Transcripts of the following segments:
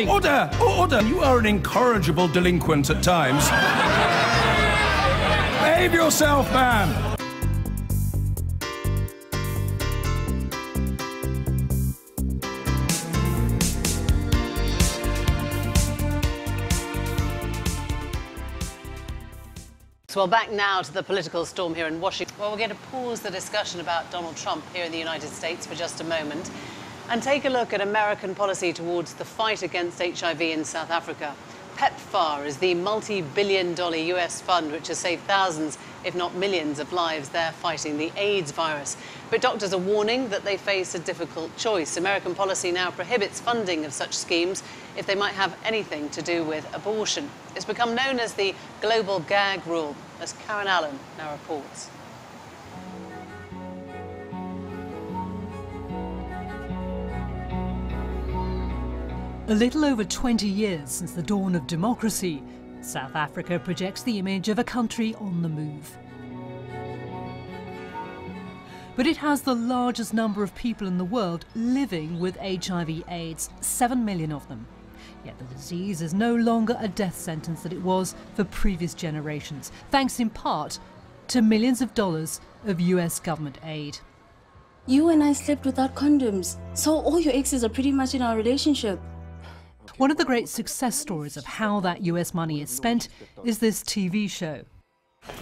Order! Order! You are an incorrigible delinquent at times. Behave yourself, man! Well, back now to the political storm here in Washington. Well, we're going to pause the discussion about Donald Trump here in the United States for just a moment and take a look at American policy towards the fight against HIV in South Africa. PEPFAR is the multi-billion-dollar US fund which has saved thousands, if not millions, of lives there fighting the AIDS virus. But doctors are warning that they face a difficult choice. American policy now prohibits funding of such schemes if they might have anything to do with abortion. It's become known as the global gag rule, as Karen Allen now reports. A little over 20 years since the dawn of democracy, South Africa projects the image of a country on the move. But it has the largest number of people in the world living with HIV/AIDS, 7 million of them. Yet the disease is no longer a death sentence that it was for previous generations, thanks in part to millions of dollars of US government aid. You and I slept without condoms, so all your exes are pretty much in our relationship. One of the great success stories of how that US money is spent is this TV show.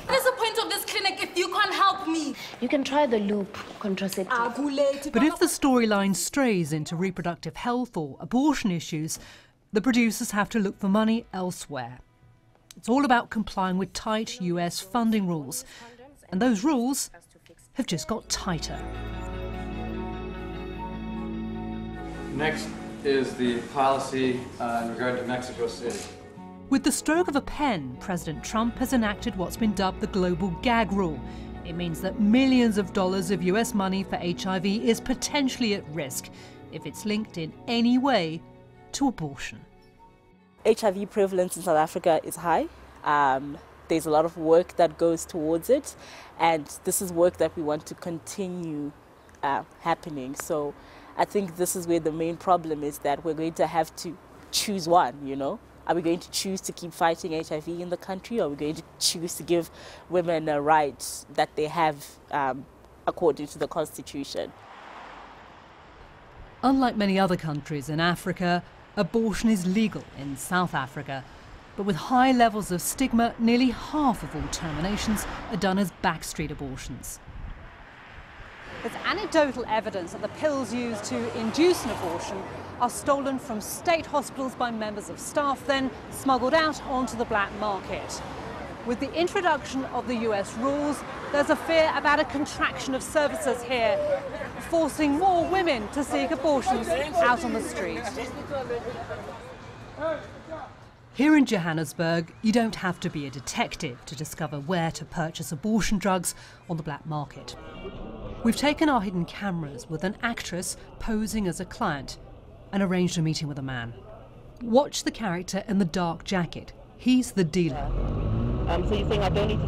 What is the point of this clinic if you can't help me? You can try the loop contraceptive. But if the storyline strays into reproductive health or abortion issues, the producers have to look for money elsewhere. It's all about complying with tight US funding rules. And those rules have just got tighter. Next is the policy in regard to Mexico City. With the stroke of a pen, President Trump has enacted what's been dubbed the global gag rule. It means that millions of dollars of US money for HIV is potentially at risk if it's linked in any way to abortion. HIV prevalence in South Africa is high. There's a lot of work that goes towards it, and this is work that we want to continue happening. So I think this is where the main problem is, that we're going to have to choose one, you know? Are we going to choose to keep fighting HIV in the country, or are we going to choose to give women a right that they have according to the Constitution? Unlike many other countries in Africa, abortion is legal in South Africa. But with high levels of stigma, nearly half of all terminations are done as backstreet abortions. There's anecdotal evidence that the pills used to induce an abortion are stolen from state hospitals by members of staff, then smuggled out onto the black market. With the introduction of the US rules, there's a fear about a contraction of services here, forcing more women to seek abortions out on the street. Here in Johannesburg, you don't have to be a detective to discover where to purchase abortion drugs on the black market. We've taken our hidden cameras with an actress posing as a client and arranged a meeting with a man. Watch the character in the dark jacket. He's the dealer. So you're saying I don't need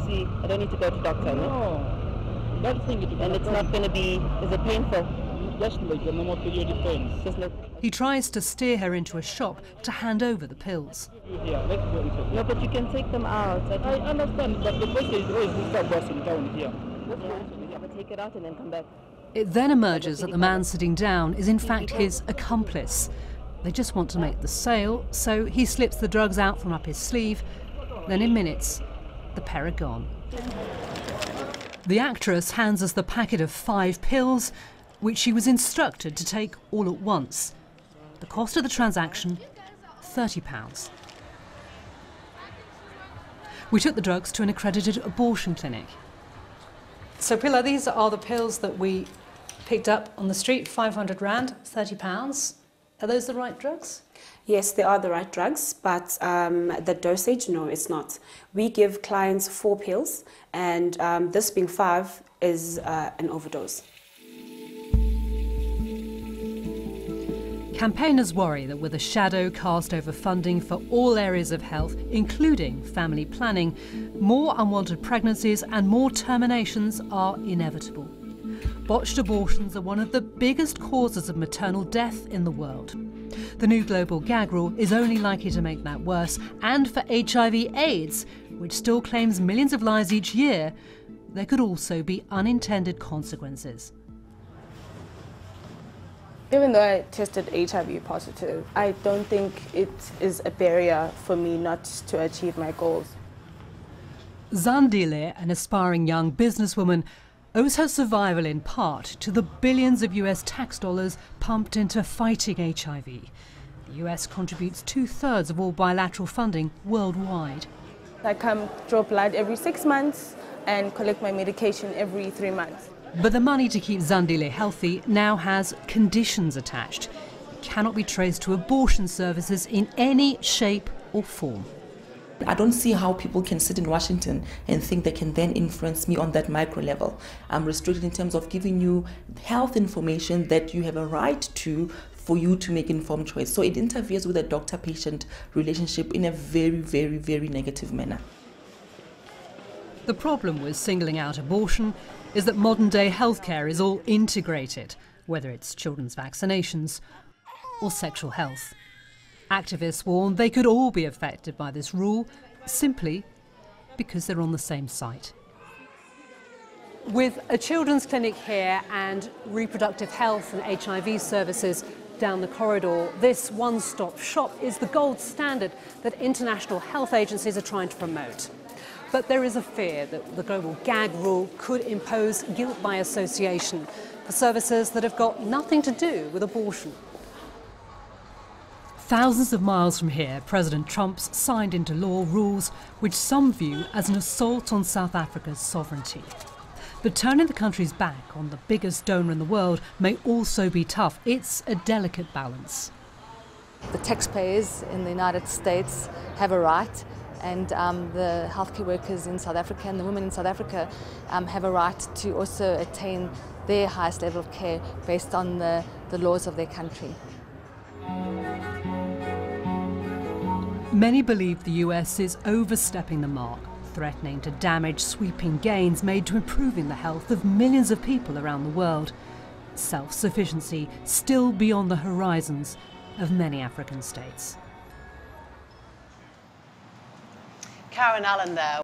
to go to doctor, no? Don't think it. And it's not going to be, is it painful? Just like a normal period of pain. He tries to steer her into a shop to hand over the pills. Yeah, let's go inside. No, but you can take them out. I understand, but the question is always this stop washing down here. Take it out and then come back. It then emerges that the man sitting down is in fact his accomplice. They just want to make the sale, so he slips the drugs out from up his sleeve. Then in minutes, the pair are gone. The actress hands us the packet of 5 pills, which she was instructed to take all at once. The cost of the transaction, £30. We took the drugs to an accredited abortion clinic. So Pilar, these are the pills that we picked up on the street, 500 rand, £30. Are those the right drugs? Yes, they are the right drugs, but the dosage, no, it's not. We give clients 4 pills, and this being 5 is an overdose. Campaigners worry that with a shadow cast over funding for all areas of health, including family planning, more unwanted pregnancies and more terminations are inevitable. Botched abortions are one of the biggest causes of maternal death in the world. The new global gag rule is only likely to make that worse, and for HIV/AIDS, which still claims millions of lives each year, there could also be unintended consequences. Even though I tested HIV positive, I don't think it is a barrier for me not to achieve my goals. Zandile, an aspiring young businesswoman, owes her survival in part to the billions of US tax dollars pumped into fighting HIV. The US contributes 2/3 of all bilateral funding worldwide. I come draw blood every 6 months and collect my medication every 3 months. But the money to keep Zandile healthy now has conditions attached. It cannot be traced to abortion services in any shape or form. I don't see how people can sit in Washington and think they can then influence me on that micro level. I'm restricted in terms of giving you health information that you have a right to for you to make informed choice. So it interferes with the doctor-patient relationship in a very, very, very negative manner. The problem with singling out abortion is that modern-day healthcare is all integrated, whether it's children's vaccinations or sexual health. Activists warn they could all be affected by this rule simply because they're on the same site. With a children's clinic here and reproductive health and HIV services down the corridor, this one-stop shop is the gold standard that international health agencies are trying to promote. But there is a fear that the global gag rule could impose guilt by association for services that have got nothing to do with abortion. Thousands of miles from here, President Trump's signed into law rules which some view as an assault on South Africa's sovereignty. But turning the country's back on the biggest donor in the world may also be tough. It's a delicate balance. The taxpayers in the United States have a right, and the healthcare workers in South Africa and the women in South Africa have a right to also attain their highest level of care based on the laws of their country. Many believe the US is overstepping the mark, threatening to damage sweeping gains made to improving the health of millions of people around the world. Self-sufficiency still beyond the horizons of many African states. Karen Allen there.